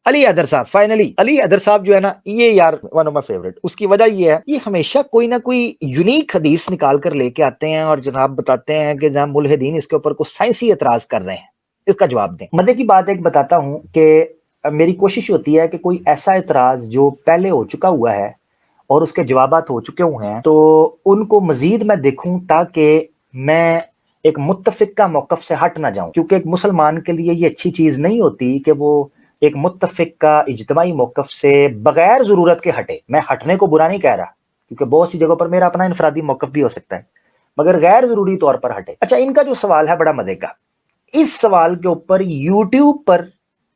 علی حیدر صاحب، فائنلی علی حیدر صاحب جو ہے نا، یہ یار ون آف مائی فیوریٹ. اس کی وجہ یہ ہے، یہ ہمیشہ کوئی نہ کوئی یونیک حدیث نکال کر لے کے آتے ہیں اور جناب بتاتے ہیں کہ جناب ملحدین اس کے اوپر کوئی سائنسی اعتراض کر رہے ہیں، اس کا جواب دیں. مزے کی بات ایک بتاتا ہوں کہ میری کوشش ہوتی ہے کہ کوئی ایسا اعتراض جو پہلے ہو چکا ہوا ہے اور اس کے جوابات ہو چکے ہوئے ہیں تو ان کو مزید میں دیکھوں، تاکہ میں ایک متفق کا موقف سے ہٹ نہ جاؤں، کیونکہ ایک مسلمان کے لیے یہ اچھی چیز نہیں ہوتی کہ وہ ایک متفق کا اجتماعی موقف سے بغیر ضرورت کے ہٹے. میں ہٹنے کو برا نہیں کہہ رہا، کیونکہ بہت سی جگہوں پر میرا اپنا انفرادی موقف بھی ہو سکتا ہے، مگر غیر ضروری طور پر ہٹے. اچھا، ان کا جو سوال ہے بڑا مزے کا. اس سوال کے اوپر یوٹیوب پر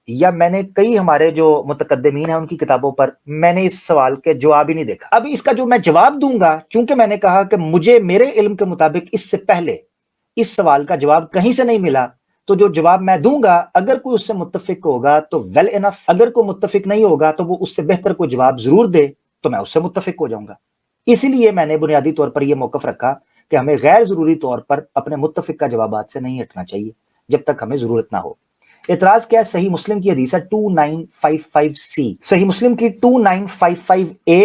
یا میں نے کئی ہمارے جو متقدمین ہیں ان کی کتابوں پر میں نے اس سوال کے جواب ہی نہیں دیکھا. اب اس کا جو میں جواب دوں گا، چونکہ میں نے کہا کہ مجھے میرے علم کے مطابق اس سے پہلے اس سوال کا جواب کہیں سے نہیں ملا، تو جو جواب میں دوں گا اگر کوئی اس سے متفق ہوگا تو ویل انف، اگر کوئی متفق نہیں ہوگا تو وہ اس سے بہتر کوئی جواب ضرور دے تو میں اس سے متفق ہو جاؤں گا. اسی لیے میں نے بنیادی طور پر یہ موقف رکھا کہ ہمیں غیر ضروری طور پر اپنے متفق کا جوابات سے نہیں ہٹنا چاہیے جب تک ہمیں ضرورت نہ ہو. اعتراض کیا ہے؟ صحیح مسلم کی حدیث ہے 2955C. صحیح مسلم کی 2955A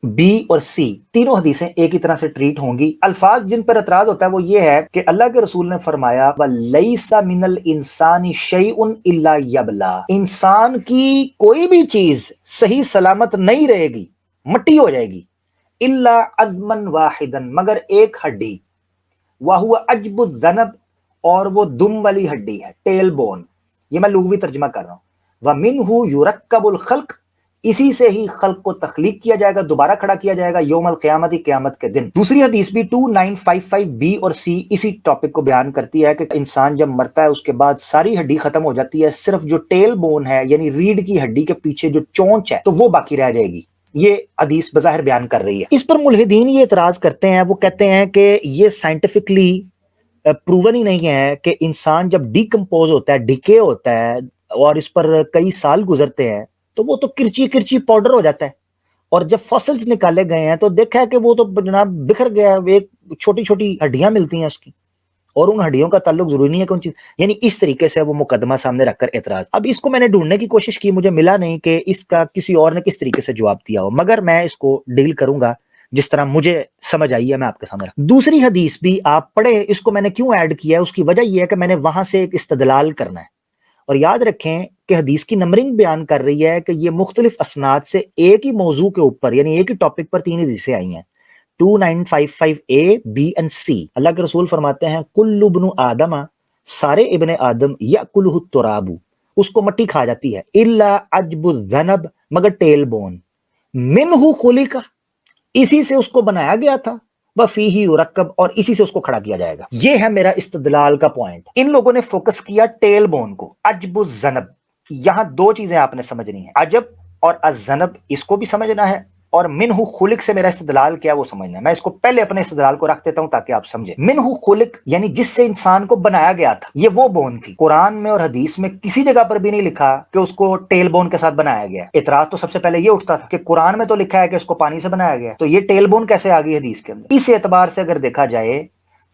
بی اور سی تینوں حدیثیں ایک ہی طرح سے ٹریٹ ہوں گی. الفاظ جن پر اعتراض ہوتا ہے وہ یہ ہے کہ اللہ کے رسول نے فرمایا وَلَيْسَ مِنَ الْإِنسَانِ شَيْءٌ إِلَّا يَبْلَى. انسان کی کوئی بھی چیز صحیح سلامت نہیں رہے گی، مٹی ہو جائے گی. إِلَّا عَظْمًا وَاحِدًا، مگر ایک ہڈی. وَهُوَ عَجْبُ الذَّنَبِ، اور وہ دم والی ہڈی ہے، ٹیل بون. یہ میں لغوی ترجمہ کر رہا ہوں. وَمِنْهُ يُرَكَّبُ الْخَلْقُ، اسی سے ہی خلق کو تخلیق کیا جائے گا، دوبارہ کھڑا کیا جائے گا یوم القیامت، قیامت کے دن. دوسری حدیث بھی 2955B اور سی اسی ٹاپک کو بیان کرتی ہے کہ انسان جب مرتا ہے اس کے بعد ساری ہڈی ختم ہو جاتی ہے، صرف جو ٹیل بون ہے یعنی ریڑھ کی ہڈی کے پیچھے جو چونچ ہے تو وہ باقی رہ جائے گی. یہ حدیث بظاہر بیان کر رہی ہے. اس پر ملحدین یہ اعتراض کرتے ہیں، وہ کہتے ہیں کہ یہ سائنٹیفکلی پروون ہی نہیں ہے کہ انسان جب ڈیکمپوز ہوتا ہے، ڈیکے ہوتا ہے اور اس پر کئی سال گزرتے ہیں تو وہ تو کرچی کرچی پاؤڈر ہو جاتا ہے، اور جب فاسلز نکالے گئے ہیں تو دیکھا ہے کہ وہ تو جناب بکھر گیا ہے، ایک چھوٹی چھوٹی ہڈیاں ملتی ہیں اس کی، اور ان ہڈیوں کا تعلق ضروری نہیں ہے کون چیز. یعنی اس طریقے سے وہ مقدمہ سامنے رکھ کر اعتراض. اب اس کو میں نے ڈھونڈنے کی کوشش کی، مجھے ملا نہیں کہ اس کا کسی اور نے کس طریقے سے جواب دیا ہو، مگر میں اس کو ڈیل کروں گا جس طرح مجھے سمجھ آئی ہے، میں آپ کے سامنے رکھ. دوسری حدیث بھی آپ پڑھیں، اس کو میں نے کیوں ایڈ کیا ہے، اس کی وجہ یہ ہے کہ میں نے وہاں سے ایک استدلال کرنا ہے. اور یاد رکھیں کہ حدیث کی نمبرنگ بیان کر رہی ہے کہ یہ مختلف اسناد سے ایک ہی موضوع کے اوپر یعنی ایک ہی ٹاپک پر تین حدیثیں آئی ہیں، 2955A B and C. اللہ کے رسول فرماتے ہیں کل ابن آدم، سارے ابن آدم یأکلہ التراب، اس کو مٹی کھا جاتی ہے، الا عجب الذنب، مگر ٹیل بون، منہ خلق، اسی سے اس کو بنایا گیا تھا، وفیہ یرکب، اور اسی سے اس کو کھڑا کیا جائے گا. یہ ہے میرا استدلال کا پوائنٹ. ان لوگوں نے فوکس کیا ٹیل بون کو، عجب الذنب. یہاں دو چیزیں آپ نے سمجھنی ہیں، عجب اور الذنب، اس کو بھی سمجھنا ہے، اور منہ خلق سے میرا استدلال کیا وہ سمجھنا ہے. میں اس کو پہلے اپنے استدلال کو رکھ دیتا ہوں تاکہ آپ سمجھیں. منہ خلق یعنی جس سے انسان کو بنایا گیا تھا، یہ وہ بون تھی. قرآن میں اور حدیث میں کسی جگہ پر بھی نہیں لکھا کہ اس کو ٹیل بون کے ساتھ بنایا گیا. اعتراض تو سب سے پہلے یہ اٹھتا تھا کہ قرآن میں تو لکھا ہے کہ اس کو پانی سے بنایا گیا، تو یہ ٹیل بون کیسے آ گئی حدیث کے اندر؟ اس اعتبار سے اگر دیکھا جائے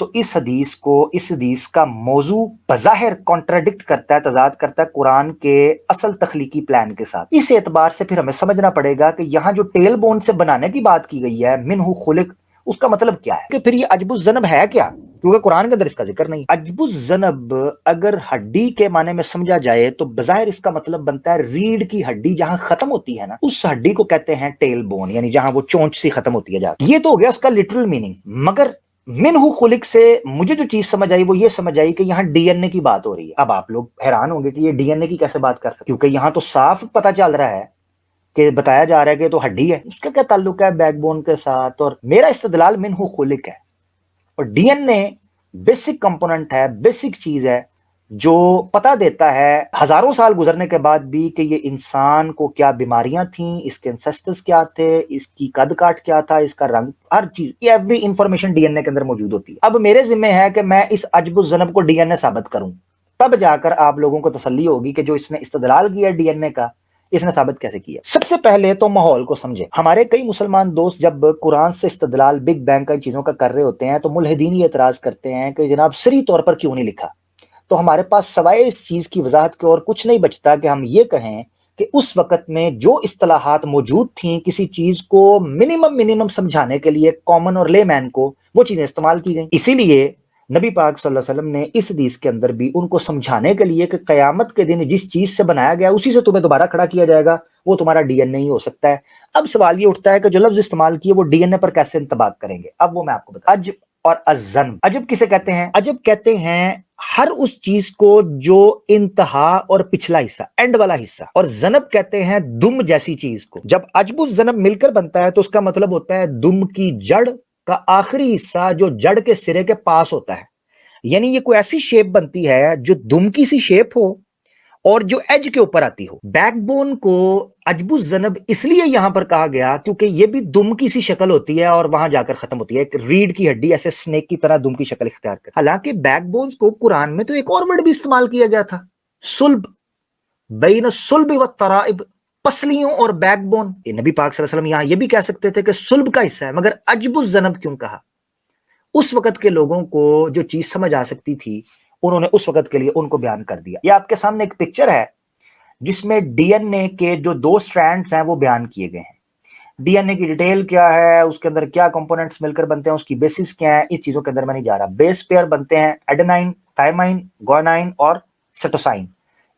تو اس حدیث کا موضوع بظاہر کانٹراڈکٹ کرتا ہے، تضاد کرتا ہے قرآن کے اصل تخلیقی پلان کے ساتھ. اس اعتبار سے پھر ہمیں سمجھنا پڑے گا کہ یہاں جو ٹیل بون سے بنانے کی بات کی گئی ہے، منہ خلق، اس کا مطلب کیا ہے، کہ پھر یہ عجب الذنب ہے کیا، کیونکہ قرآن کے اندر اس کا ذکر نہیں. عجب الذنب اگر ہڈی کے معنی میں سمجھا جائے تو بظاہر اس کا مطلب بنتا ہے ریڑھ کی ہڈی جہاں ختم ہوتی ہے نا، اس ہڈی کو کہتے ہیں ٹیل بون، یعنی جہاں وہ چونچ سی ختم ہوتی ہے جا. یہ تو ہو گیا اس کا لٹرل میننگ. مگر منہ خلق سے مجھے جو چیز سمجھ آئی وہ یہ سمجھ آئی کہ یہاں ڈی این اے کی بات ہو رہی ہے. اب آپ لوگ حیران ہوں گے کہ یہ ڈی این اے کی کیسے بات کر سکتے، کیونکہ یہاں تو صاف پتہ چل رہا ہے کہ بتایا جا رہا ہے کہ تو ہڈی ہے، اس کا کیا تعلق ہے بیک بون کے ساتھ. اور میرا استدلال منہ خلق ہے، اور D N A basic component ہے، بیسک چیز ہے جو پتہ دیتا ہے ہزاروں سال گزرنے کے بعد بھی کہ یہ انسان کو کیا بیماریاں تھیں، اس کے انسیسٹرز کیا تھے، اس کی قد کاٹ کیا تھا، اس کا رنگ، ہر چیز، یہ ایوری انفارمیشن ڈی این اے کے اندر موجود ہوتی ہے. اب میرے ذمہ ہے کہ میں اس عجب الذنب کو ڈی این اے ثابت کروں، تب جا کر آپ لوگوں کو تسلی ہوگی کہ جو اس نے استدلال کیا ڈی این اے کا، اس نے ثابت کیسے کیا. سب سے پہلے تو ماحول کو سمجھے. ہمارے کئی مسلمان دوست جب قرآن سے استدلال بگ بینگ کا چیزوں کا کر رہے ہوتے ہیں تو ملحدین یہ اعتراض کرتے ہیں کہ جناب صریح طور پر کیوں نہیں لکھا. تو ہمارے پاس سوائے اس چیز کی وضاحت کے اور کچھ نہیں بچتا کہ ہم یہ کہیں کہ اس وقت میں جو اصطلاحات موجود تھیں کسی چیز کو منیمم سمجھانے کے لیے کامن اور لے مین کو، وہ چیزیں استعمال کی گئیں. اسی لیے نبی پاک صلی اللہ علیہ وسلم نے اس حدیث کے اندر بھی ان کو سمجھانے کے لیے کہ قیامت کے دن جس چیز سے بنایا گیا اسی سے تمہیں دوبارہ کھڑا کیا جائے گا، وہ تمہارا ڈی این اے ہی ہو سکتا ہے. اب سوال یہ اٹھتا ہے کہ جو لفظ استعمال کیے وہ ڈی این اے پر کیسے انطباق کریں گے؟ اب وہ میں آپ کو بتا. عجب اور الذنب. عجب کسے کہتے ہیں؟ عجب کہتے ہیں ہر اس چیز کو جو انتہا اور پچھلا حصہ، اینڈ والا حصہ، اور ذنب کہتے ہیں دم جیسی چیز کو. جب عجب و ذنب مل کر بنتا ہے تو اس کا مطلب ہوتا ہے دم کی جڑ کا آخری حصہ جو جڑ کے سرے کے پاس ہوتا ہے. یعنی یہ کوئی ایسی شیپ بنتی ہے جو دم کی سی شیپ ہو اور جو ایج کے اوپر آتی ہو. بیک بون کو عجب الذنب اس لیے یہاں پر کہا گیا کیونکہ یہ بھی دم کی سی شکل ہوتی ہے اور وہاں جا کر ختم ہوتی ہے، ایک ریڑھ کی ہڈی ایسے سنیک کی طرح دم کی شکل اختیار کر. حالانکہ بیک بونز کو قرآن میں تو ایک اور ورڈ بھی استعمال کیا گیا تھا، صلب، بین الصلب والترائب، پسلیوں اور بیک بون. نبی پاک صلی اللہ علیہ وسلم یہاں یہ بھی کہہ سکتے تھے کہ صلب کا حصہ ہے، مگر عجب الذنب کیوں کہا؟ اس وقت کے لوگوں کو جو چیز سمجھ آ سکتی تھی انہوں نے اس وقت کے لیے ان کو بیان کر دیا. یہ آپ کے سامنے ایک پکچر ہے جس میں ڈی این اے کے جو 2 سٹرینڈز ہیں وہ بیان کیے گئے ہیں. ڈی این اے کی ڈیٹیل کیا ہے، اس کے اندر کیا کمپوننٹس مل کر بنتے ہیں، اس کی بیسس کیا ہے، اس چیزوں کے اندر میں نہیں جا رہا. بیس پیئر بنتے ہیں ایڈینائن، تھائمائن، گوانائن اور سیٹوسائن.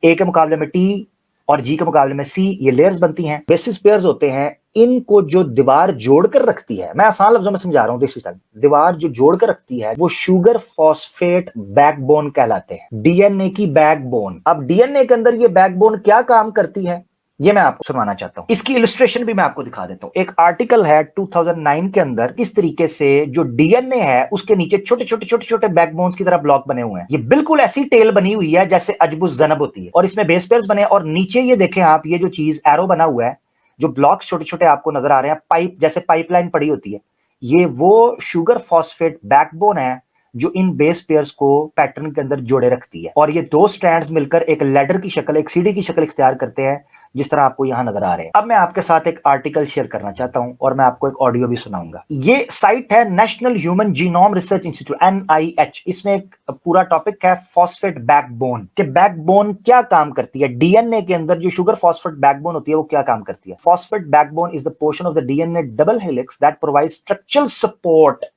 اے کے مقابلے میں ٹی اور جی کے مقابلے میں سی، یہ لیئرز بنتی ہیں. بیسس پیئرز ہوتے ہیں، ان کو جو دیوار جوڑ کر رکھتی ہے، میں آسان لفظوں میں سمجھا رہا ہوں، دیکھ سکتے دیوار جو جوڑ کر رکھتی ہے وہ شوگر فاسفیٹ بیک بون کہلاتے ہیں، ڈی این اے کی بیک بون. اب ڈی این اے کے اندر یہ بیک بون کیا کام کرتی ہے یہ میں آپ کو سنوانا چاہتا ہوں. اس کی السٹریشن بھی میں آپ کو دکھا دیتا ہوں. ایک آرٹیکل ہے 2009 کے اندر، اس طریقے سے جو ڈی این اے ہے اس کے نیچے چھوٹے بیک بونز کی طرح بلاک بنے ہوئے ہیں. یہ بالکل ایسی ٹیل بنی ہوئی ہے جیسے عجب الذنب ہوتی ہے، اور اس میں بیس پیئرز بنے، اور نیچے یہ دیکھیں آپ، یہ جو چیز ایرو بنا ہوا ہے، جو بلاکس چھوٹے آپ کو نظر آ رہے ہیں، پائپ جیسے پائپ لائن پڑی ہوتی ہے، یہ وہ شوگر فاسفیٹ بیک بون ہے جو ان بیس پیئرز کو پیٹرن کے اندر جوڑے رکھتی ہے. اور یہ 2 سٹرینڈز مل کر ایک لیڈر کی شکل، ایک سیڑھی کی شکل اختیار کرتے ہیں جس طرح آپ کو یہاں نظر آ رہے ہیں. اب میں آپ کے ساتھ ایک آرٹیکل شیئر کرنا چاہتا ہوں اور میں آپ کو ایک آڈیو بھی سناؤں گا. یہ سائٹ ہے national human genome research institute NIH. اس میں ایک پورا ٹاپک ہے فاسفیٹ بیک بون، کہ بیک بون کیا کام کرتی ہے. ڈی این اے کے اندر جو شوگر فاسفیٹ بیک بون ہوتی ہے وہ کیا کام کرتی ہے. Phosphate back bone is the portion of the DNA double helix that provides structural support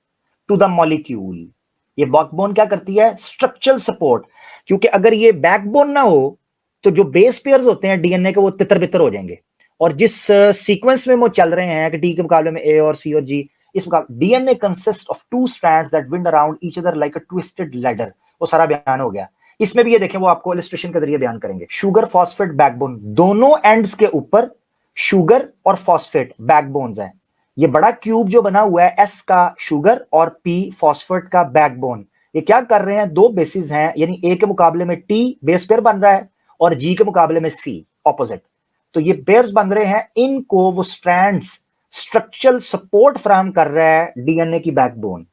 to the molecule. یہ بیک بون کیا کرتی ہے؟ Structural support. کیونکہ اگر یہ بیک بون نہ ہو تو جو بیس پیئرز ہوتے ہیں ڈی این اے کے وہ تتر بتر ہو جائیں گے. اور جس سیکوینس میں وہ چل رہے ہیں کہ ٹی کے مقابلے میں اے اور سی اور جی، اس مقابلے D N A consist of 2 strands that wind around each other like a twisted ladder. وہ سارا بیان ہو گیا. اس میں بھی یہ دیکھیں، وہ آپ کو السٹریشن کے ذریعے بیان کریں گے. شوگر فاسفیٹ بیک بون، دونوں اینڈز کے اوپر شوگر اور فاسفیٹ بیک بونز ہیں. یہ بڑا کیوب جو بنا ہوا ہے، ایس کا شوگر اور پی فاسفیٹ کا بیک بون، یہ کیا کر رہے ہیں؟ 2 بیسز ہیں، یعنی اے کے مقابلے میں ٹی بیس پیئر بن رہا ہے اور جی کے مقابلے میں سی اپوزٹ. تو یہ پیئرز بن رہے ہیں، ان کو وہ سٹرینڈز اسٹرکچرل سپورٹ فراہم کر رہا ہے ڈی این اے کی بیک بون.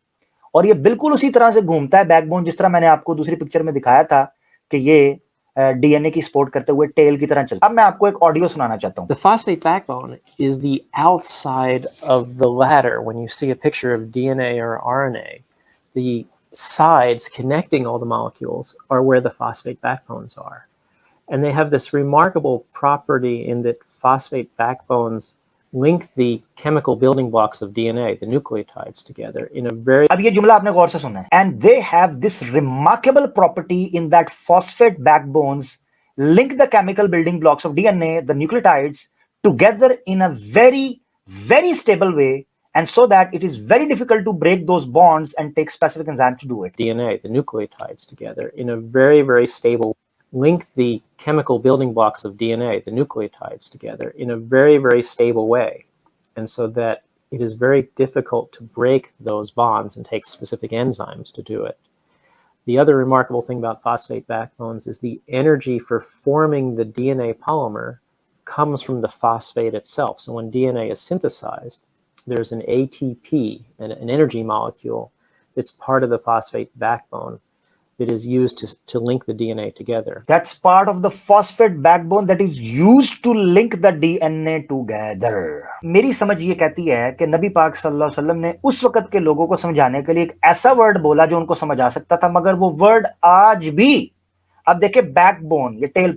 اور یہ بالکل اسی طرح سے گھومتا ہے بیک بون جس طرح میں نے آپ کو دوسری پکچر میں دکھایا تھا کہ یہ ڈی این اے کی سپورٹ کرتے ہوئے ٹیل کی طرح چلتا. اب میں آپ کو ایک آڈیو سنانا چاہتا ہوں. The phosphate backbone is the outside of the ladder. When you see a picture of DNA or RNA, the sides connecting all the molecules are where the phosphate backbones are. And they have this remarkable property in that phosphate backbones link the chemical building blocks of DNA, the nucleotides, together in a very... اب یہ جملہ آپ نے غور سے سننا ہے. And they have this remarkable property in that phosphate backbones link the chemical building blocks of DNA, the nucleotides, together in a very stable way, and so that it is very difficult to break those bonds and take specific enzymes to do it. DNA, the nucleotides, together in a very stable way. Link the chemical building blocks of DNA, the nucleotides, together in a very stable way, and so that it is very difficult to break those bonds and take specific enzymes to do it. The other remarkable thing about phosphate backbones is the energy for forming the DNA polymer comes from the phosphate itself. So when DNA is synthesized, there's an ATP, an energy molecule that's part of the phosphate backbone that is used to link the DNA together. That's part of the phosphate backbone that is used to link the DNA together. میری سمجھ یہ کہتی ہے کہ نبی پاک صلی اللہ علیہ وسلم نے اس وقت کے لوگوں کو سمجھانے کے لیے ایک ایسا ورڈ بولا جو ان کو سمجھ آ سکتا تھا، مگر وہ ورڈ آج بھی، اب دیکھیں بیک بون، یہ ٹیل،